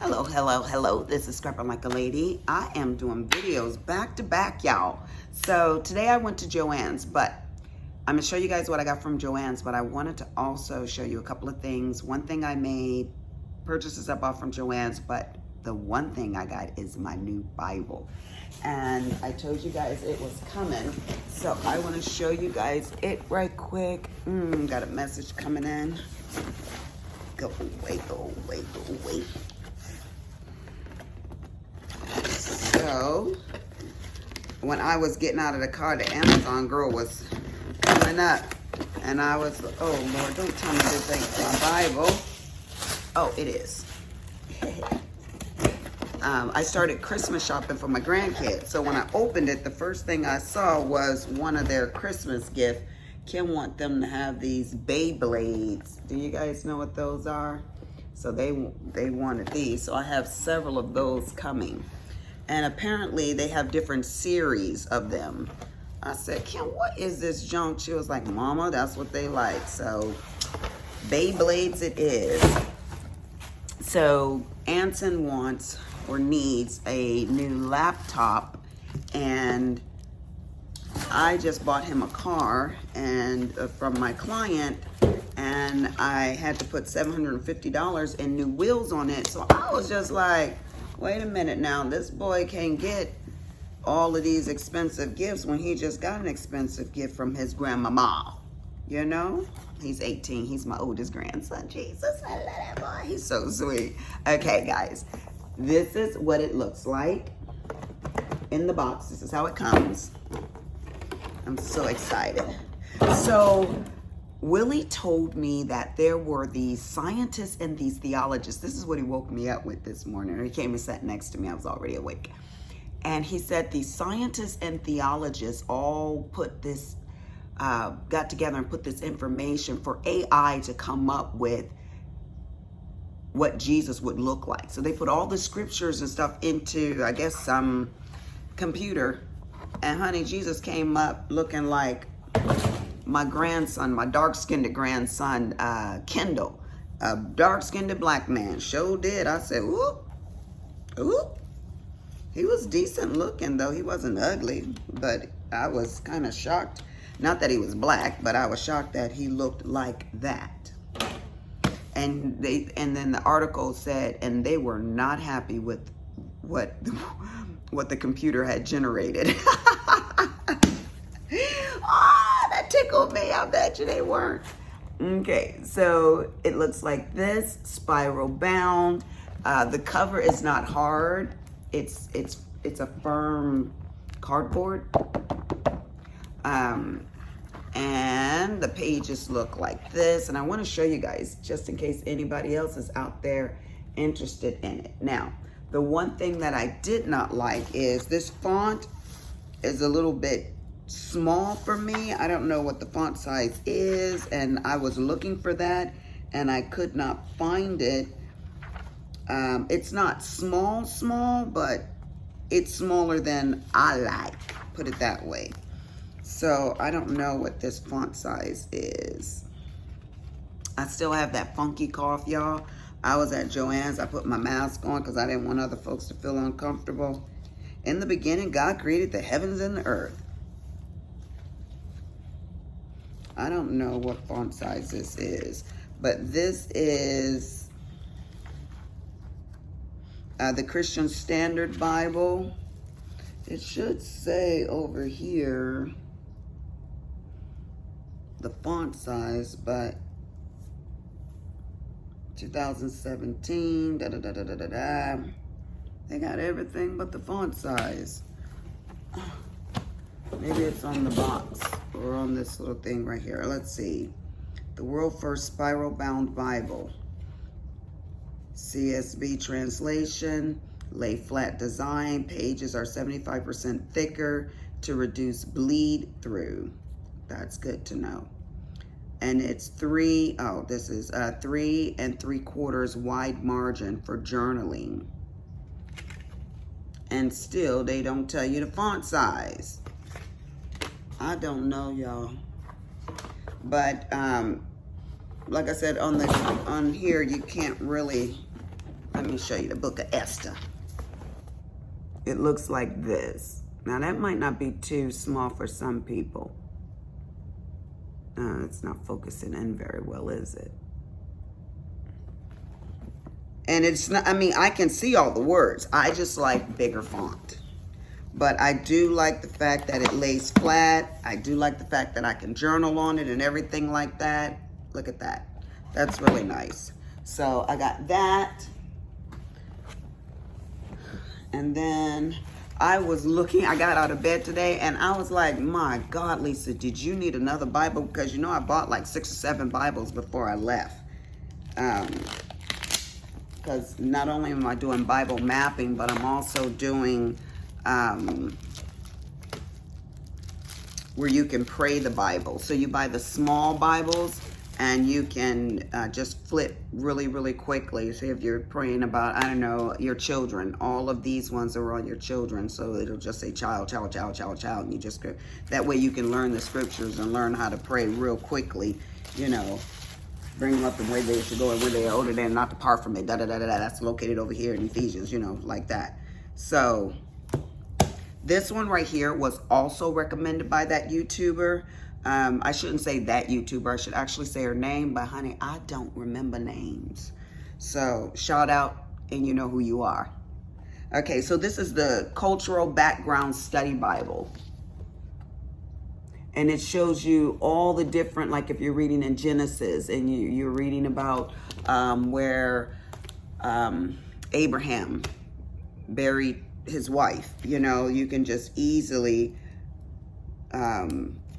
Hello, hello, hello. This is Scrapper Like a Lady. I am doing videos back to back, y'all. So today I went to Joann's, but I'm gonna show you guys what I got from Joann's, but I wanted to also show you a couple of things. One thing I made, purchases I bought from Joann's, but the one thing I got is my new Bible. And I told you guys it was coming, so I wanna show you guys it right quick. Got a message coming in. Go away, go away, go away. So, when I was getting out of the car, the Amazon girl was coming up. And I was, oh Lord, don't tell me this ain't my Bible. Oh, it is. I started Christmas shopping for my grandkids. So when I opened it, the first thing I saw was one of their Christmas gifts. Kim want them to have these Beyblades. Do you guys know what those are? So they wanted these. So I have several of those coming. And apparently they have different series of them. I said, Kim, what is this junk? She was like, Mama, that's what they like. So Beyblades it is. So Anson wants or needs a new laptop, and I just bought him a car and from my client, and I had to put $750 in new wheels on it. So I was just like, wait a minute now, this boy can't get all of these expensive gifts when he just got an expensive gift from his grandmama. You know? He's 18. He's my oldest grandson. Jesus, I love that boy. He's so sweet. Okay, guys. This is what it looks like in the box. This is how it comes. I'm so excited. So Willie told me that there were these scientists and these theologists. This is what he woke me up with this morning. He came and sat next to me. I was already awake. And he said these scientists and theologists all put this, got together and put this information for AI to come up with what Jesus would look like. So they put all the scriptures and stuff into, I guess, some computer. And honey, Jesus came up looking like my grandson, my dark-skinned grandson, Kendall, a dark-skinned black man. Sure did. I said, whoop, whoop. He was decent looking, though. He wasn't ugly, but I was kind of shocked. Not that he was black, but I was shocked that he looked like that. And then the article said, and they were not happy with what the computer had generated. That tickled me. I bet you they weren't. Okay, so it looks like this, spiral bound. The cover is not hard. It's a firm cardboard. And the pages look like this. And I want to show you guys, just in case anybody else is out there interested in it. Now, the one thing that I did not like is this font is a little bit small for me. I don't know what the font size is, and I was looking for that and I could not find it. It's not small, but it's smaller than I like, put it that way. So I don't know what this font size is. I still have that funky cough, y'all. I was at Joann's. I put my mask on because I didn't want other folks to feel uncomfortable. In the beginning, God created the heavens and the earth. I don't know what font size this is, but this is the Christian Standard Bible. It should say over here the font size, but 2017, They got everything but the font size. Maybe it's on the box or on this little thing right here. Let's see. The World First Spiral Bound Bible. CSB translation, lay flat design, pages are 75% thicker to reduce bleed through. That's good to know. And it's 3 3¾ wide margin for journaling. And still they don't tell you the font size. I don't know, y'all. But like I said, on here you can't really Let me show you the book of Esther. It looks like this. Now that might not be too small for some people. It's not focusing in very well, is it? And it's not, I mean, I can see all the words. I just like bigger font. But I do like the fact that it lays flat. I do like the fact that I can journal on it and everything like that. Look at that. That's really nice. So I got that. And then I was looking, I got out of bed today and I was like, my God, Lisa, did you need another Bible? Because you know, I bought like 6 or 7 Bibles before I left. Because not only am I doing Bible mapping, but I'm also doing where you can pray the Bible. So you buy the small Bibles and you can just flip really, really quickly. So if you're praying about, I don't know, your children, all of these ones are on your children. So it'll just say child, child, child, child, child. And you just go, that way you can learn the scriptures and learn how to pray real quickly, you know. Bring them up and where they should go and where they are older than, not depart from it. Da da da da da. That's located over here in Ephesians, you know, like that. So this one right here was also recommended by that YouTuber. I shouldn't say that YouTuber. I should actually say her name, but honey, I don't remember names. So shout out and you know who you are. Okay, so this is the Cultural Background Study Bible. And it shows you all the different, like if you're reading in Genesis and you're reading about where Abraham buried his wife, you know, you can just easily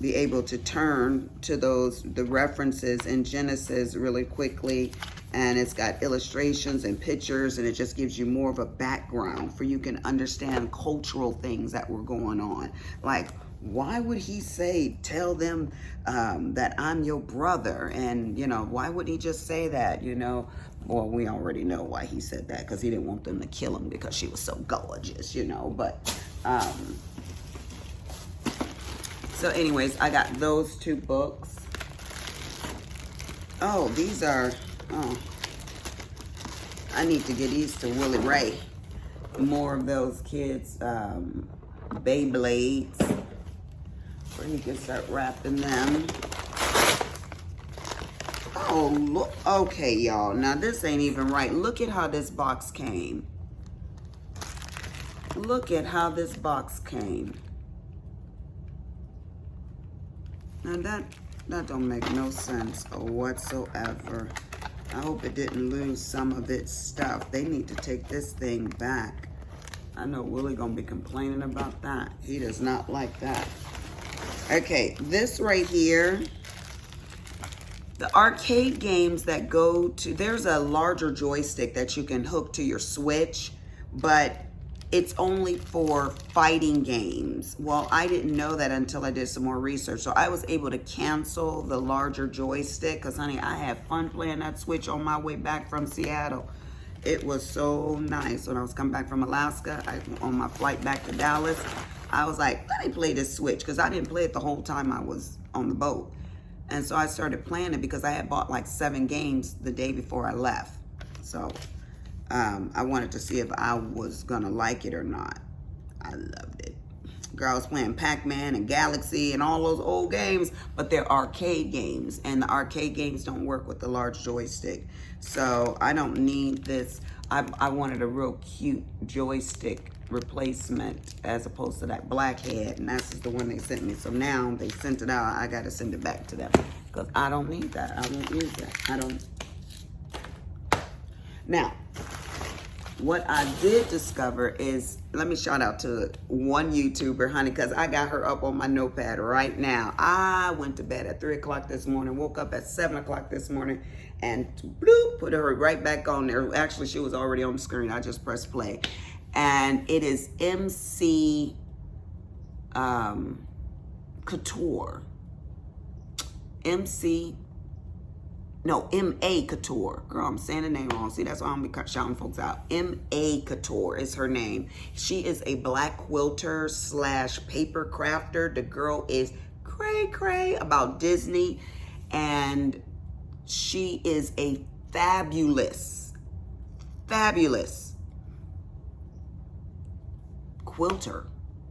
be able to turn to the references in Genesis really quickly. And it's got illustrations and pictures, and it just gives you more of a background for you can understand cultural things that were going on. Like, why would he say, tell them that I'm your brother? And, you know, why would he just say that, you know? Well, we already know why he said that, because he didn't want them to kill him because she was so gorgeous, you know. But, so anyways, I got those 2 books. Oh, these are, oh, I need to get these to Willie Ray. More of those kids, Beyblades, where you can start wrapping them. Oh, look, okay, y'all. Now, this ain't even right. Look at how this box came. Look at how this box came. Now, that don't make no sense whatsoever. I hope it didn't lose some of its stuff. They need to take this thing back. I know Willie gonna be complaining about that. He does not like that. Okay, this right here, the arcade games that go to, there's a larger joystick that you can hook to your Switch, but it's only for fighting games. Well, I didn't know that until I did some more research. So I was able to cancel the larger joystick because, honey, I had fun playing that Switch on my way back from Seattle. It was so nice. When I was coming back from Alaska, on my flight back to Dallas, I was like, let me play this Switch, because I didn't play it the whole time I was on the boat. And so I started playing it because I had bought like 7 games the day before I left. So I wanted to see if I was gonna like it or not. I loved it. Girl, I was playing Pac-Man and Galaxy and all those old games, but they're arcade games, and the arcade games don't work with the large joystick. So I don't need this. I wanted a real cute joystick replacement as opposed to that blackhead, and that's the one they sent me. So now they sent it out. I got to send it back to them because I don't need that. I won't use that. I don't. Now, what I did discover is, let me shout out to one YouTuber, honey, because I got her up on my notepad right now. I went to bed at 3 o'clock this morning, woke up at 7 o'clock this morning, and bloop, put her right back on there. Actually, she was already on the screen. I just pressed play. And it is MC Couture. M.A. Couture. Girl, I'm saying the name wrong. See, that's why I'm be shouting folks out. M.A. Couture is her name. She is a black quilter / paper crafter. The girl is cray about Disney. And she is a fabulous fabulous quilter,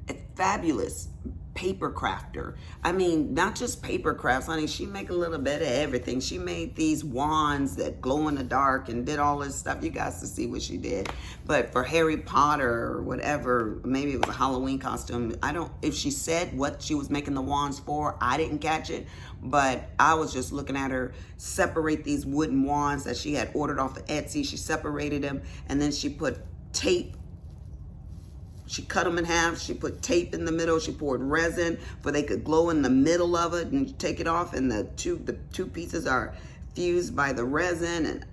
a fabulous paper crafter. I mean, not just paper crafts, honey. She make a little bit of everything. She made these wands that glow in the dark and did all this stuff. You guys to see what she did. But for Harry Potter or whatever, maybe it was a Halloween costume. I don't, if she said what she was making the wands for, I didn't catch it. But I was just looking at her separate these wooden wands that she had ordered off of Etsy. She separated them and then she put tape. She cut them in half. She put tape in the middle. She poured resin for they could glow in the middle of it and take it off. And the two pieces are fused by the resin. And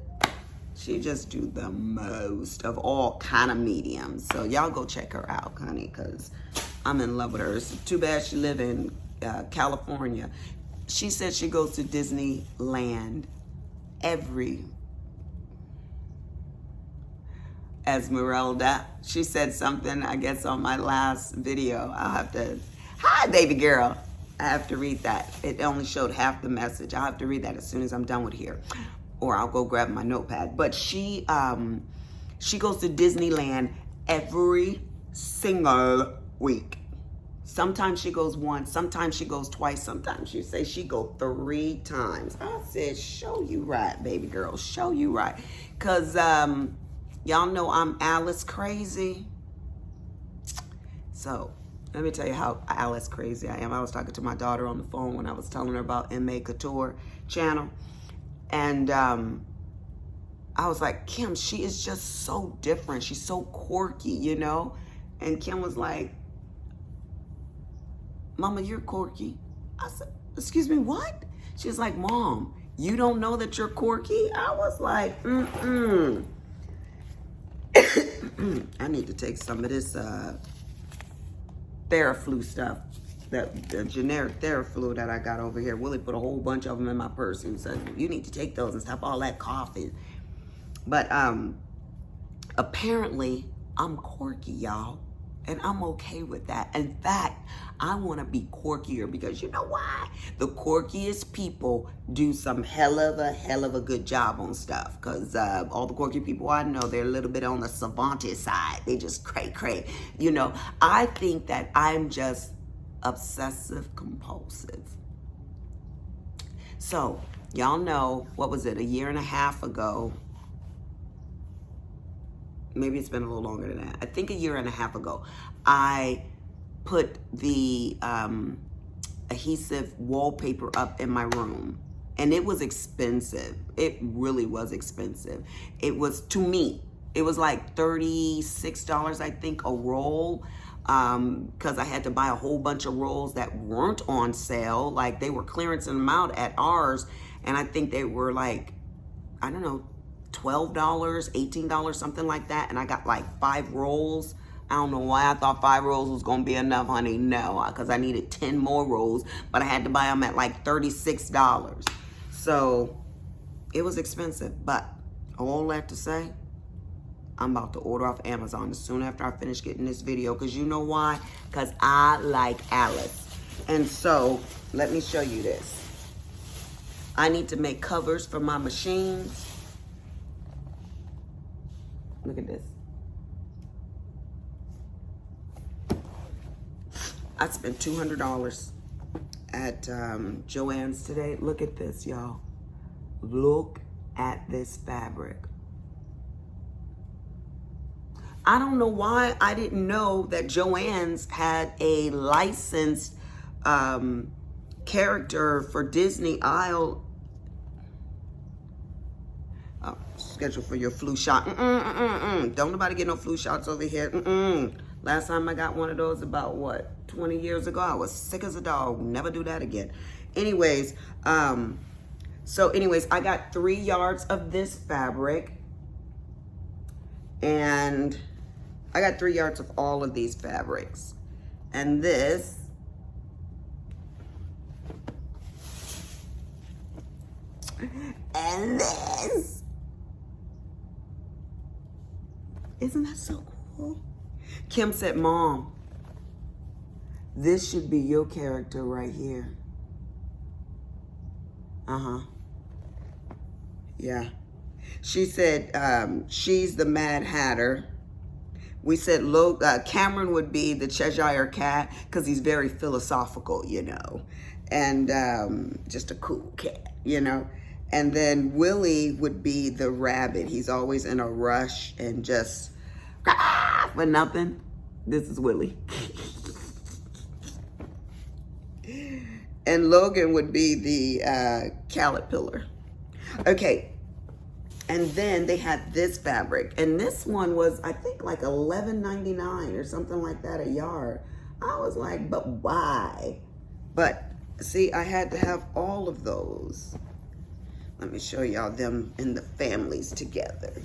she just do the most of all kind of mediums. So y'all go check her out, honey, because I'm in love with her. It's too bad she live in California. She said she goes to Disneyland every Esmeralda. She said something, I guess, on my last video. I'll have to, hi, baby girl. I have to read that. It only showed half the message. I'll have to read that as soon as I'm done with here. Or I'll go grab my notepad. But she goes to Disneyland every single week. Sometimes she goes once, sometimes she goes twice, sometimes she say she go 3 times. I said, show you right, baby girl, show you right. Because, y'all know I'm Alice crazy. So let me tell you how Alice crazy I am. I was talking to my daughter on the phone when I was telling her about M.A. Couture channel. And I was like, Kim, she is just so different. She's so quirky, you know? And Kim was like, Mama, you're quirky. I said, excuse me, what? She's like, Mom, you don't know that you're quirky? I was like, I need to take some of this Theraflu stuff, the generic Theraflu that I got over here. Willie put a whole bunch of them in my purse and said, you need to take those and stop all that coughing. But apparently I'm quirky, y'all. And I'm okay with that. In fact, I want to be quirkier because you know why? The quirkiest people do some hell of a good job on stuff. Because all the quirky people I know, they're a little bit on the savant side. They just cray. You know, I think that I'm just obsessive compulsive. So, y'all know, what was it, a year and a half ago? Maybe it's been a little longer than that. I think a year and a half ago, I put the adhesive wallpaper up in my room. And it was expensive. It really was expensive. It was, to me, it was like $36, I think, a roll. Because I had to buy a whole bunch of rolls that weren't on sale. Like, they were clearancing them out at ours. And I think they were like, I don't know, $12, $18, something like that. And I got like 5 rolls. I don't know why I thought 5 rolls was going to be enough, honey. No, because I needed 10 more rolls. But I had to buy them at like $36. So it was expensive. But all that to say, I'm about to order off Amazon as soon after I finish getting this video. Because you know why? Because I like Alice. And so let me show you this. I need to make covers for my machines. Look at this. I spent $200 at Joann's today. Look at this, y'all. Look at this fabric. I don't know why I didn't know that Joann's had a licensed character for Disney Isle. Oh, schedule for your flu shot. Don't nobody get no flu shots over here. Last time I got one of those about, what, 20 years ago? I was sick as a dog. Never do that again. Anyways, I got 3 yards of this fabric. And I got 3 yards of all of these fabrics. And this and this. Isn't that so cool? Kim said, Mom, this should be your character right here. Yeah. She said she's the Mad Hatter. We said Cameron would be the Cheshire Cat because he's very philosophical, you know, and just a cool cat, you know. And then Willie would be the rabbit. He's always in a rush and just for nothing. This is Willie. And Logan would be the caterpillar. Okay. And then they had this fabric. And this one was, I think, like $11.99 or something like that a yard. I was like, but why? But see, I had to have all of those. Let me show y'all them in the families together.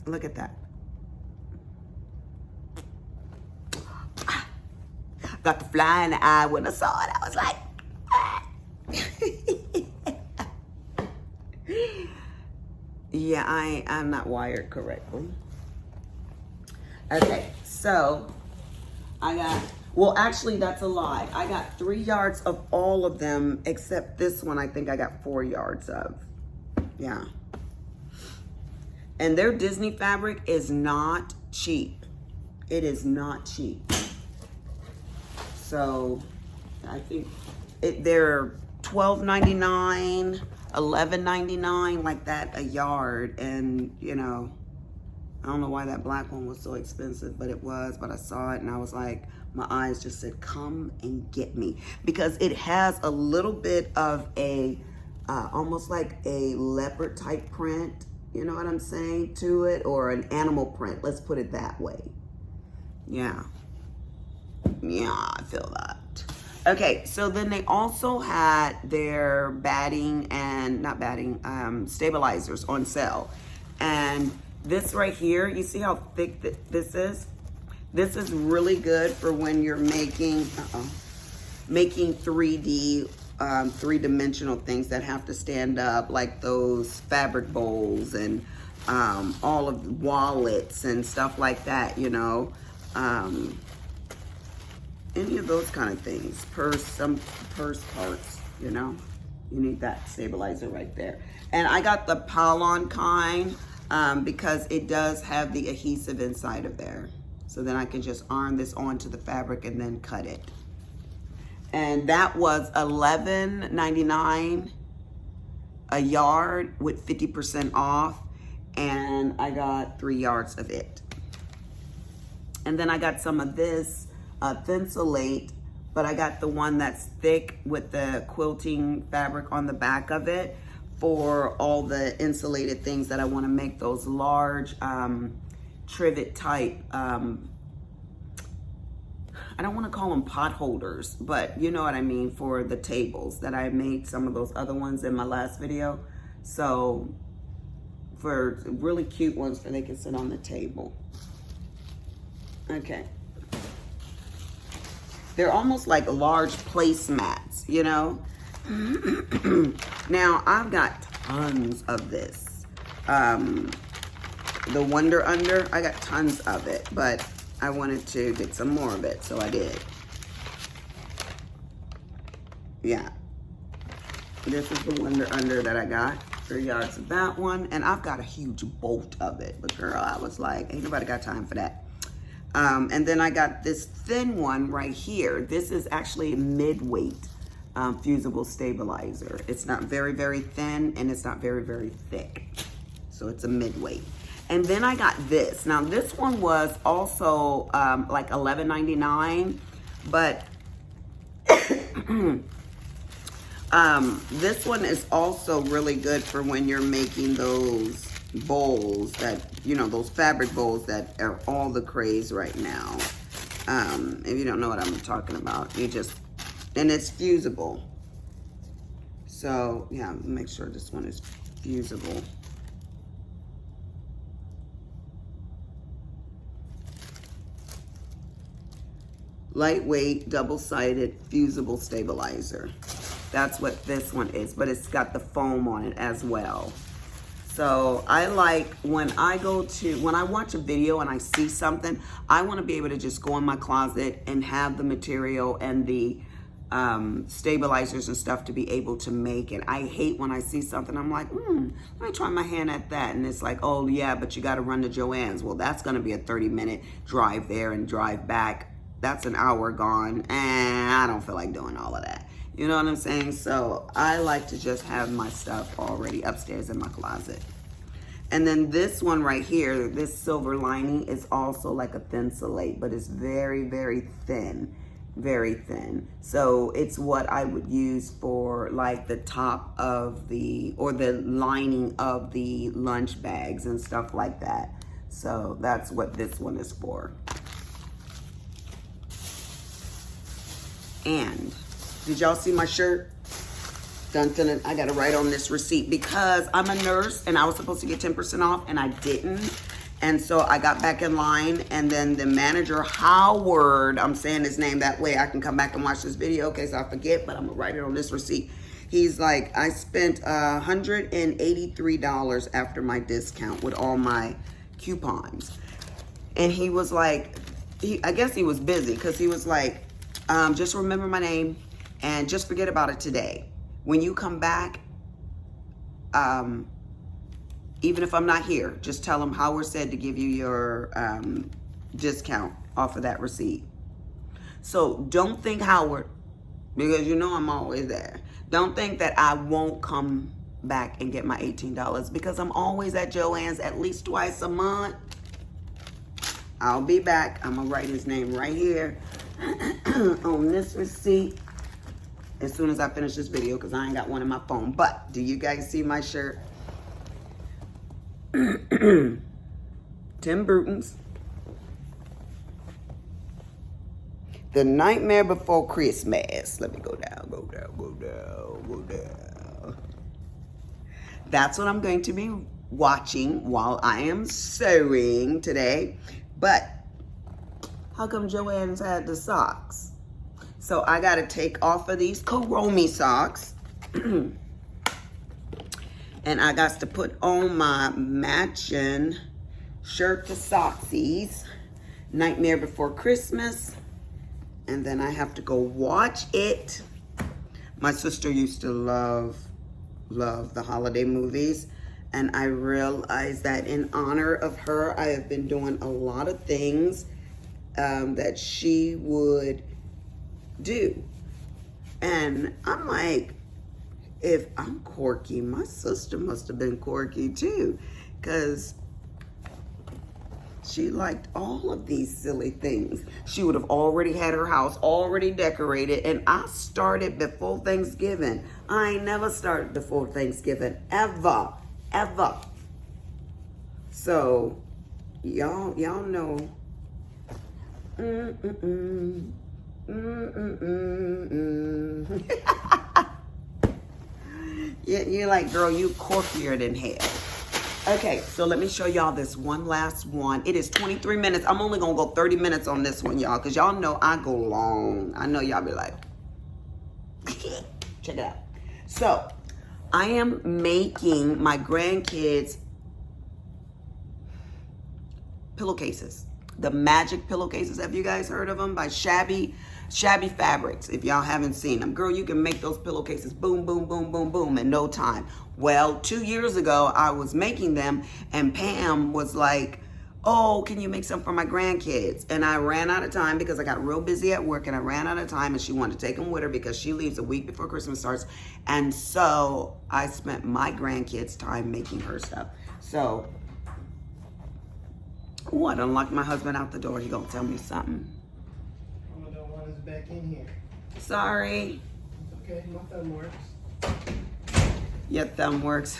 Look at that. Got the fly in the eye when I saw it. I was like, ah. Yeah, I'm not wired correctly. Okay, so I got, well, actually that's a lie. I got 3 yards of all of them except this one I think I got 4 yards of. Yeah. And their Disney fabric is not cheap. It is not cheap. So I think they're $12.99, $11.99, like that a yard. And you know, I don't know why that black one was so expensive, but it was. But I saw it and I was like, my eyes just said, come and get me. Because it has a little bit of a, almost like a leopard type print, you know what I'm saying, to it, or an animal print. Let's put it that way. Yeah. Yeah, I feel that. Okay, so then they also had their batting and, not batting, stabilizers on sale. And this right here, you see how thick this is? This is really good for when you're making, making 3D, three-dimensional things that have to stand up, like those fabric bowls and all of the wallets and stuff like that, you know. Any of those kind of things, some purse parts, you know, you need that stabilizer right there. And I got the Pylon kind because it does have the adhesive inside of there. So then I can just iron this onto the fabric and then cut it. And that was $11.99 a yard with 50% off. And I got 3 yards of it. And then I got some of this Thinsulate, but I got the one that's thick with the quilting fabric on the back of it for all the insulated things that I want to make, those large trivet type, I don't want to call them pot holders, but you know what I mean, for the tables that I made some of those other ones in my last video. So for really cute ones for they can sit on the table. Okay. They're almost like large placemats, you know? Now, I've got tons of this. The Wonder Under, I got tons of it, but I wanted to get some more of it, so I did. Yeah. This is the Wonder Under that I got. 3 yards of that one. And I've got a huge bolt of it. But girl, I was like, ain't nobody got time for that. And then I got this thin one right here. This is actually a mid-weight fusible stabilizer. It's not very, very thin and it's not very, very thick. So it's a mid-weight. And then I got this. Now this one was also like $11.99, but this one is also really good for when you're making those bowls that, you know, those fabric bowls that are all the craze right now. If you don't know what I'm talking about, you just, and it's fusible. So yeah, make sure this one is fusible. Lightweight, double-sided, fusible stabilizer. That's what this one is, but it's got the foam on it as well. So I like when I watch a video and I see something, I want to be able to just go in my closet and have the material and the stabilizers and stuff to be able to make it. I hate when I see something, I'm like, let me try my hand at that. And it's like, oh yeah, but you got to run to Joann's. Well, that's going to be a 30-minute drive there and drive back. That's an hour gone. And I don't feel like doing all of that. You know what I'm saying? So I like to just have my stuff already upstairs in my closet. And then this one right here, this silver lining is also like a Thinsulate, but it's very, very thin. Very thin. So it's what I would use for like the top of the, or the lining of the lunch bags and stuff like that. So that's what this one is for. And did y'all see my shirt? Dun, dun, dun. I got to write on this receipt because I'm a nurse and I was supposed to get 10% off and I didn't. And so I got back in line, and then the manager, Howard, I'm saying his name that way I can come back and watch this video in case I forget, but I'm gonna write it on this receipt. He's like, I spent $183 after my discount with all my coupons. And he was like, I guess he was busy because he was like, just remember my name and just forget about it today. When you come back, even if I'm not here, just tell them Howard said to give you your discount off of that receipt. So don't think, Howard, because you know I'm always there. Don't think that I won't come back and get my $18 because I'm always at Joann's at least twice a month. I'll be back. I'm going to write his name right here on this receipt as soon as I finish this video because I ain't got one in my phone. But do you guys see my shirt? Tim Burton's The Nightmare Before Christmas. Let me go down, go down, go down, go down. That's what I'm going to be watching while I am sewing today. But how come Joann's had the socks? So I got to take off of these Kuromi socks. And I got to put on my matching shirt to socksies, Nightmare Before Christmas. And then I have to go watch it. My sister used to love the holiday movies. And I realized that in honor of her, I have been doing a lot of things that she would do. And I'm like, if I'm quirky, my sister must have been quirky too, because she liked all of these silly things. She would have already had her house already decorated, and I started before Thanksgiving. I ain't never started before Thanksgiving, ever. So, y'all know. You're like, girl, you quirkier than hell. Okay, so let me show y'all this one last one. It is 23 minutes. I'm only gonna go 30 minutes on this one, y'all, because y'all know I go long. I know y'all be like, check it out. So, I am making my grandkids pillowcases. The magic pillowcases. Have you guys heard of them? By Shabby Fabrics. If y'all haven't seen them, girl, you can make those pillowcases boom, boom, boom, boom, boom in no time. Well, 2 years ago, I was making them, and Pam was like, oh, can you make some for my grandkids? And I ran out of time because I got real busy at work, and I ran out of time, and she wanted to take them with her because she leaves a week before Christmas starts. And so I spent my grandkids' time making her stuff. So, oh, I done locked my husband out the door. He gonna tell me something. I don't want us back in here. Sorry. It's okay, my thumb works. Your thumb works.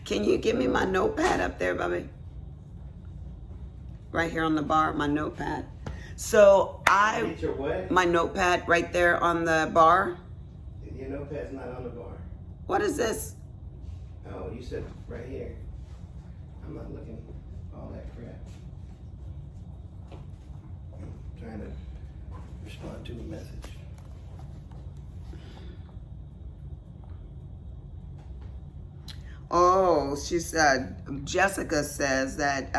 Can you give me my notepad up there, Bubby? Right here on the bar, my notepad. So Get your what? my notepad right there on the bar. Your notepad's not on the bar. What is this? Oh, you said right here. I'm not looking all that crap. I'm trying to respond to a message. Oh, she said, Jessica says that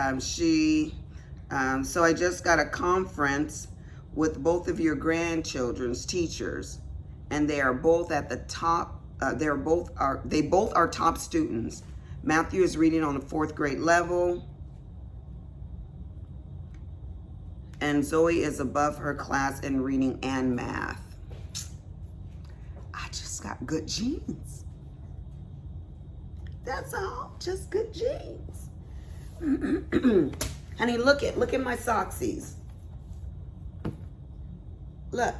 so I just got a conference with both of your grandchildren's teachers, and they are both at the top. They both are top students. Matthew is reading on the 4th grade level, and Zoe is above her class in reading and math. I just got good genes. That's all, just good genes. Honey, look at my socksies. Look,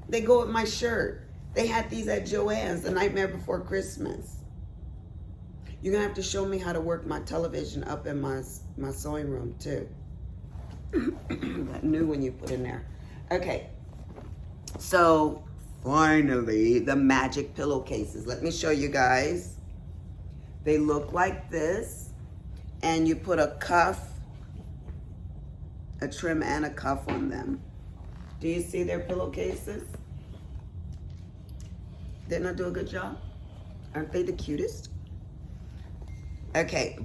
they go with my shirt. They had these at Joann's the Nightmare Before Christmas. You're gonna have to show me how to work my television up in my sewing room too. That new one you put in there. Okay, so finally the magic pillowcases. Let me show you guys. They look like this, and you put a cuff, a trim and a cuff on them. Do you see their pillowcases? Didn't I do a good job? Aren't they the cutest? Okay,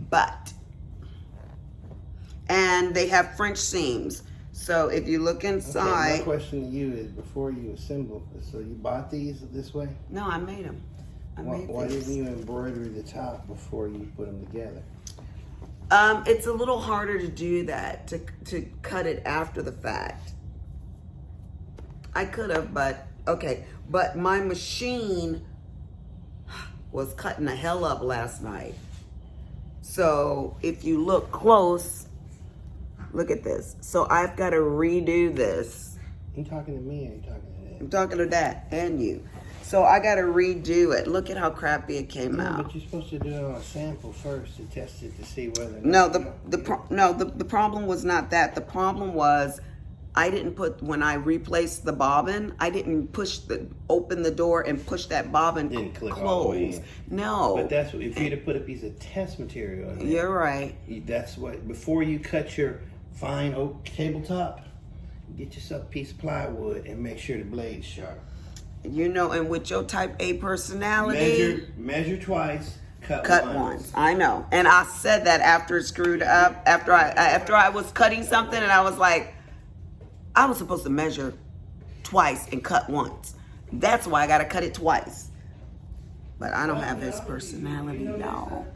and they have French seams. So if you look inside. Okay, my question to you is, before you assemble, so you bought these this way? No, I made them. Why didn't you embroider the top before you put them together? It's a little harder to do that, to cut it after the fact. I could have, but okay. But my machine was cutting the hell up last night. So if you look close, look at this. So I've got to redo this. You talking to me or you talking to them? I'm talking to that and you. So I got to redo it. Look at how crappy it came out. But you're supposed to do it on a sample first to test it to see whether. No, the problem was not that. The problem was I didn't put, when I replaced the bobbin, I didn't open the door and push that bobbin Didn't click close. all the way in. No. But that's what, if you'd have put a piece of test material in there, You're right. that's what, before you cut your fine oak tabletop, get yourself a piece of plywood and make sure the blade's sharp. You know, and with your type A personality, Measure twice, cut once. I know. And I said that after it screwed up, after I was cutting something, and I was like, I was supposed to measure twice and cut once. That's why I got to cut it twice. But I don't have his personality, no.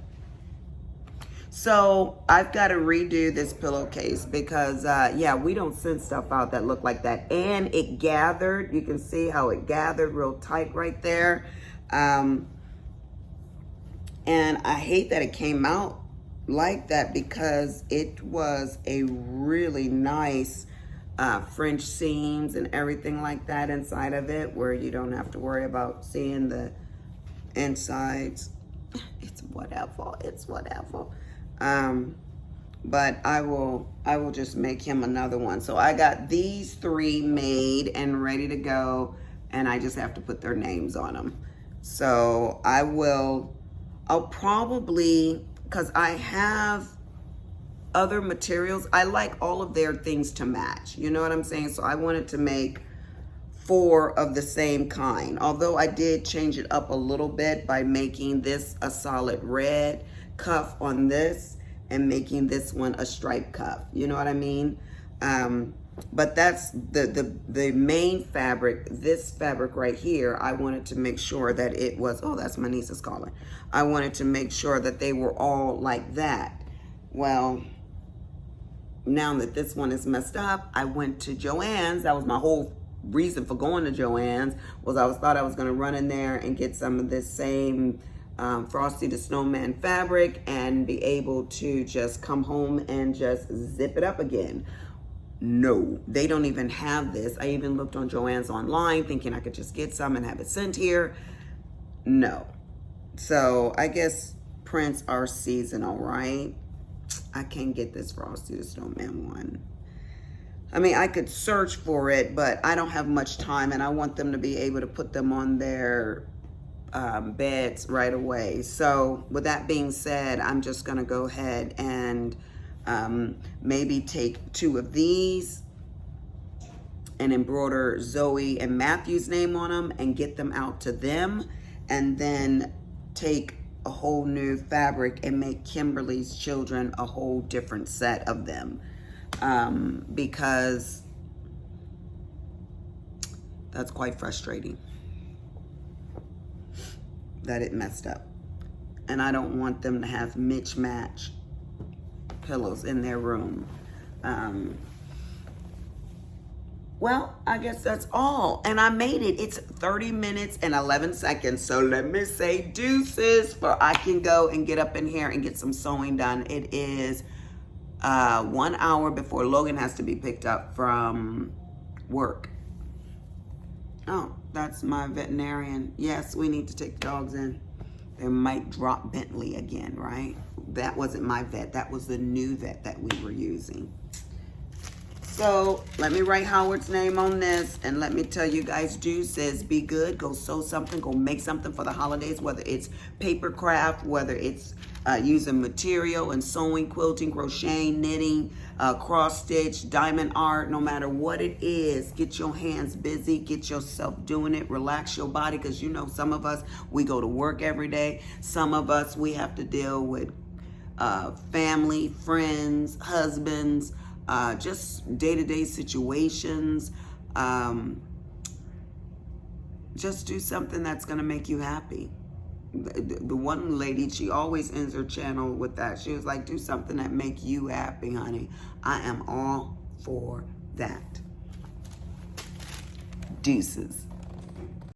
So I've got to redo this pillowcase because, yeah, we don't send stuff out that look like that. And it gathered. You can see how it gathered real tight right there. And I hate that it came out like that because it was a really nice French seams and everything like that inside of it, where you don't have to worry about seeing the insides. It's whatever. It's whatever. But I will just make him another one. So I got these 3 made and ready to go, and I just have to put their names on them. So I'll probably, because I have other materials, I like all of their things to match. You know what I'm saying? So I wanted to make 4 of the same kind. Although I did change it up a little bit by making this a solid red cuff on this and making this one a striped cuff. You know what I mean? But that's the main fabric. This fabric right here, I wanted to make sure that it was, oh, that's my niece's calling. I wanted to make sure that they were all like that. Well, now that this one is messed up, I went to Joann's. That was my whole reason for going to Joann's, was I thought I was gonna run in there and get some of this same Frosty the Snowman fabric and be able to just come home and just zip it up again. No, they don't even have this. I even looked on Joann's online thinking I could just get some and have it sent here. No. So I guess prints are seasonal, right? I can't get this Frosty the Snowman one. I mean, I could search for it, but I don't have much time, and I want them to be able to put them on their beds right away. So with that being said, I'm just gonna go ahead and maybe take 2 of these and embroider Zoe and Matthew's name on them and get them out to them, and then take a whole new fabric and make Kimberly's children a whole different set of them, because That's quite frustrating that it messed up. And I don't want them to have mismatched pillows in their room. Well, I guess that's all. And I made it. It's 30 minutes and 11 seconds. So let me say deuces for I can go and get up in here and get some sewing done. It is 1 hour before Logan has to be picked up from work. Oh, that's my veterinarian. Yes, we need to take the dogs in. They might drop Bentley again, right? That wasn't my vet. That was the new vet that we were using. So let me write Howard's name on this, and let me tell you guys, deuces, be good. Go sew something, go make something for the holidays, whether it's paper craft, whether it's using material and sewing, quilting, crocheting, knitting, cross stitch, diamond art, no matter what it is, get your hands busy, get yourself doing it, relax your body, because you know some of us, we go to work every day. Some of us, we have to deal with family, friends, husbands, just day-to-day situations. Just do something that's gonna make you happy. The one lady, she always ends her channel with that. She was like, do something that make you happy, honey. I am all for that. Deuces.